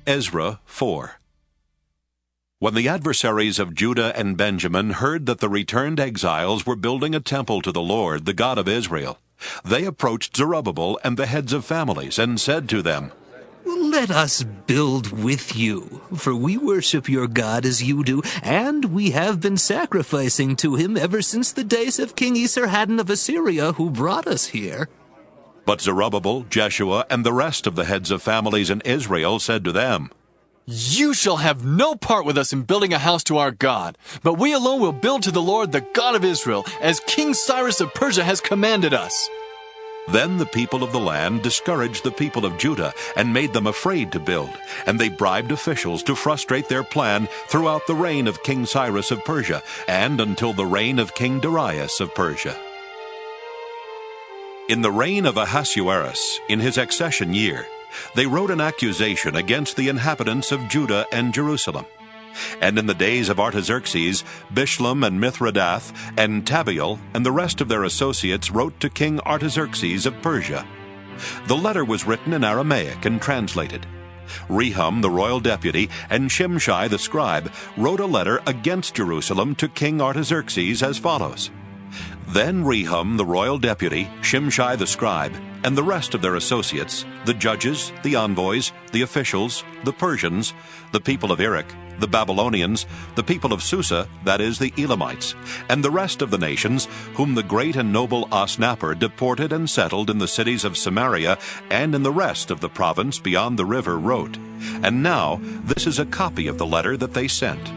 Ezra 4. When the adversaries of Judah and Benjamin heard that the returned exiles were building a temple to the Lord, the God of Israel, they approached Zerubbabel and the heads of families and said to them, "Let us build with you, for we worship your God as you do, and we have been sacrificing to him ever since the days of King Esarhaddon of Assyria, who brought us here." But Zerubbabel, Jeshua, and the rest of the heads of families in Israel said to them, "You shall have no part with us in building a house to our God, but we alone will build to the Lord, the God of Israel, as King Cyrus of Persia has commanded us." Then the people of the land discouraged the people of Judah and made them afraid to build, and they bribed officials to frustrate their plan throughout the reign of King Cyrus of Persia and until the reign of King Darius of Persia. In the reign of Ahasuerus, in his accession year, they wrote an accusation against the inhabitants of Judah and Jerusalem. And in the days of Artaxerxes, Bishlam and Mithredath and Tabeel and the rest of their associates wrote to King Artaxerxes of Persia. The letter was written in Aramaic and translated. Rehum, the royal deputy, and Shimshai the scribe wrote a letter against Jerusalem to King Artaxerxes as follows. Then Rehum, the royal deputy, Shimshai the scribe, and the rest of their associates, the judges, the envoys, the officials, the Persians, the people of Erech, the Babylonians, the people of Susa, that is, the Elamites, and the rest of the nations, whom the great and noble Osnappar deported and settled in the cities of Samaria and in the rest of the province beyond the river, wrote. And now this is a copy of the letter that they sent.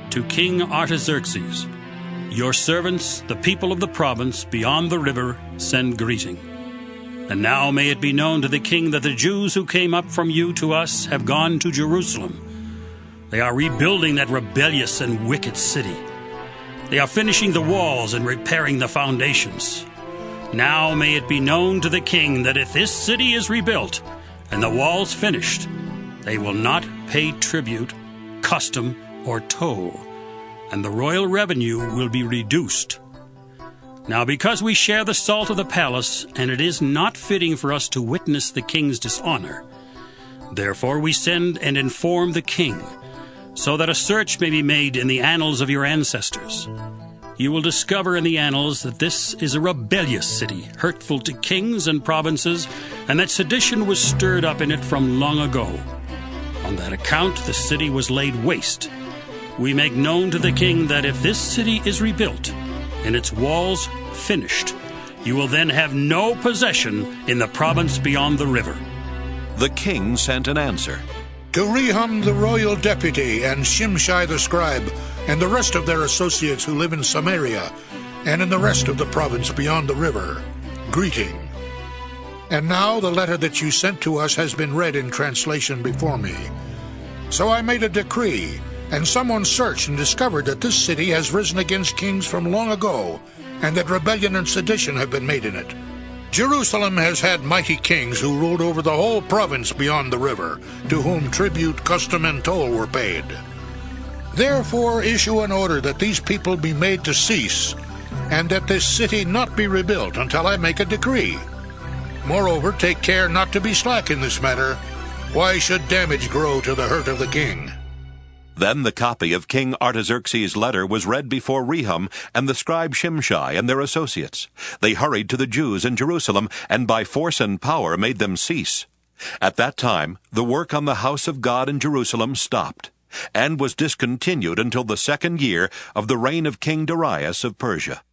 To King Artaxerxes, your servants, the people of the province beyond the river, send greeting. And now may it be known to the king that the Jews who came up from you to us have gone to Jerusalem. They are rebuilding that rebellious and wicked city. They are finishing the walls and repairing the foundations. Now may it be known to the king that if this city is rebuilt and the walls finished, they will not pay tribute, custom, or toll, and the royal revenue will be reduced. Now because we share the salt of the palace, and it is not fitting for us to witness the king's dishonor, therefore we send and inform the king, so that a search may be made in the annals of your ancestors. You will discover in the annals that this is a rebellious city, hurtful to kings and provinces, and that sedition was stirred up in it from long ago. On that account the city was laid waste. We make known to the king that if this city is rebuilt, and its walls finished, you will then have no possession in the province beyond the river." The king sent an answer. To Rehum the royal deputy, and Shimshai the scribe, and the rest of their associates who live in Samaria, and in the rest of the province beyond the river, greeting. And now the letter that you sent to us has been read in translation before me. So I made a decree, and someone searched and discovered that this city has risen against kings from long ago, and that rebellion and sedition have been made in it. Jerusalem has had mighty kings who ruled over the whole province beyond the river, to whom tribute, custom, and toll were paid. Therefore issue an order that these people be made to cease, and that this city not be rebuilt until I make a decree. Moreover, take care not to be slack in this matter. Why should damage grow to the hurt of the king? Then the copy of King Artaxerxes' letter was read before Rehum and the scribe Shimshai and their associates. They hurried to the Jews in Jerusalem, and by force and power made them cease. At that time the work on the house of God in Jerusalem stopped, and was discontinued until the 2nd year of the reign of King Darius of Persia.